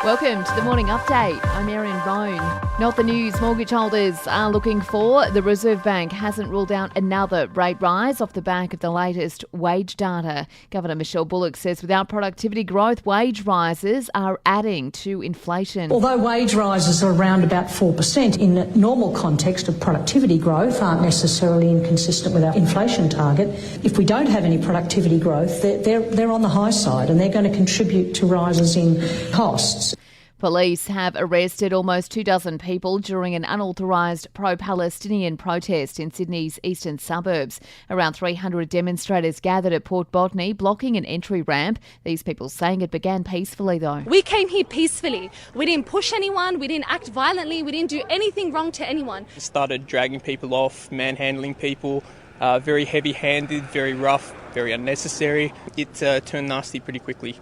Welcome to the Morning Update. I'm Erin Bone. Not the news mortgage holders are looking for. The Reserve Bank hasn't ruled out another rate rise off the back of the latest wage data. Governor Michelle Bullock says without productivity growth, wage rises are adding to inflation. Although wage rises are around about 4% in a normal context of productivity growth aren't necessarily inconsistent with our inflation target. If we don't have any productivity growth, they're on the high side and they're going to contribute to rises in costs. Police have arrested almost 24 people during an unauthorised pro-Palestinian protest in Sydney's eastern suburbs. Around 300 demonstrators gathered at Port Botany, blocking an entry ramp. These people saying it began peacefully, though. We came here peacefully. We didn't push anyone. We didn't act violently. We didn't do anything wrong to anyone. Started dragging people off, manhandling people, very heavy-handed, very rough, very unnecessary. It turned nasty pretty quickly.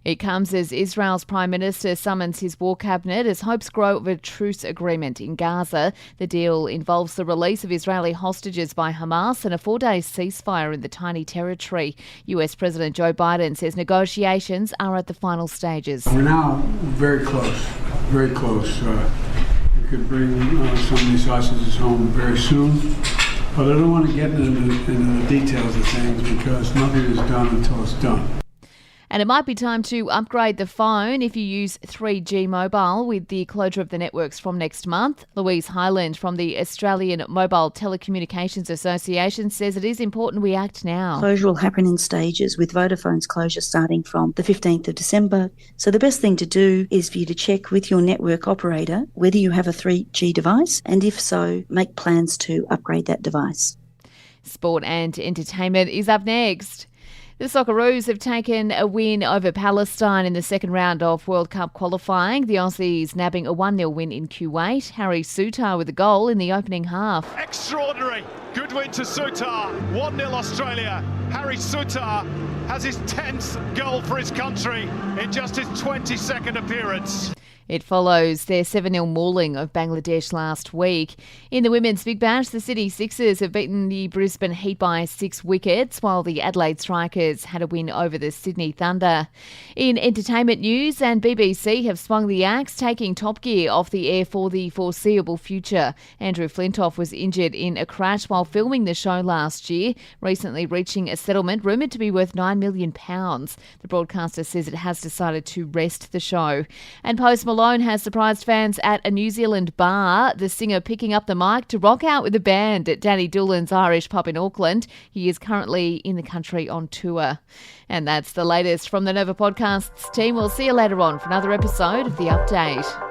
It comes as Israel's Prime Minister summons his war cabinet as hopes grow of a truce agreement in Gaza. The deal involves the release of Israeli hostages by Hamas and a 4-day ceasefire in the tiny territory. US President Joe Biden says negotiations are at the final stages. We're now very close, very close. We could bring some of these hostages home very soon. But I don't want to get into the details of things because nothing is done until it's done. And it might be time to upgrade the phone if you use 3G mobile with the closure of the networks from next month. Louise Hyland from the Australian Mobile Telecommunications Association says it is important we act now. Closure will happen in stages, with Vodafone's closure starting from the 15th of December. So the best thing to do is for you to check with your network operator whether you have a 3G device, and if so, make plans to upgrade that device. Sport and entertainment is up next. The Socceroos have taken a win over Palestine in the second round of World Cup qualifying. The Aussies nabbing a 1-0 win in Kuwait. Harry Souttar with a goal in the opening half. Extraordinary. Good win to Souttar. 1-0 Australia. Harry Souttar has his 10th goal for his country in just his 22nd appearance. It follows their 7-0 mauling of Bangladesh last week. In the Women's Big Bash, the Sydney Sixers have beaten the Brisbane Heat by 6 wickets, while the Adelaide Strikers had a win over the Sydney Thunder. In entertainment news, and BBC have swung the axe, taking Top Gear off the air for the foreseeable future. Andrew Flintoff was injured in a crash while filming the show last year, recently reaching a settlement rumoured to be worth £9 million. The broadcaster says it has decided to rest the show. And Post Malone has surprised fans at a New Zealand bar, the singer picking up the mic to rock out with the band at Danny Doolan's Irish pub in Auckland. He is currently in the country on tour. And that's the latest from the Nova Podcasts team. We'll see you later on for another episode of The Update.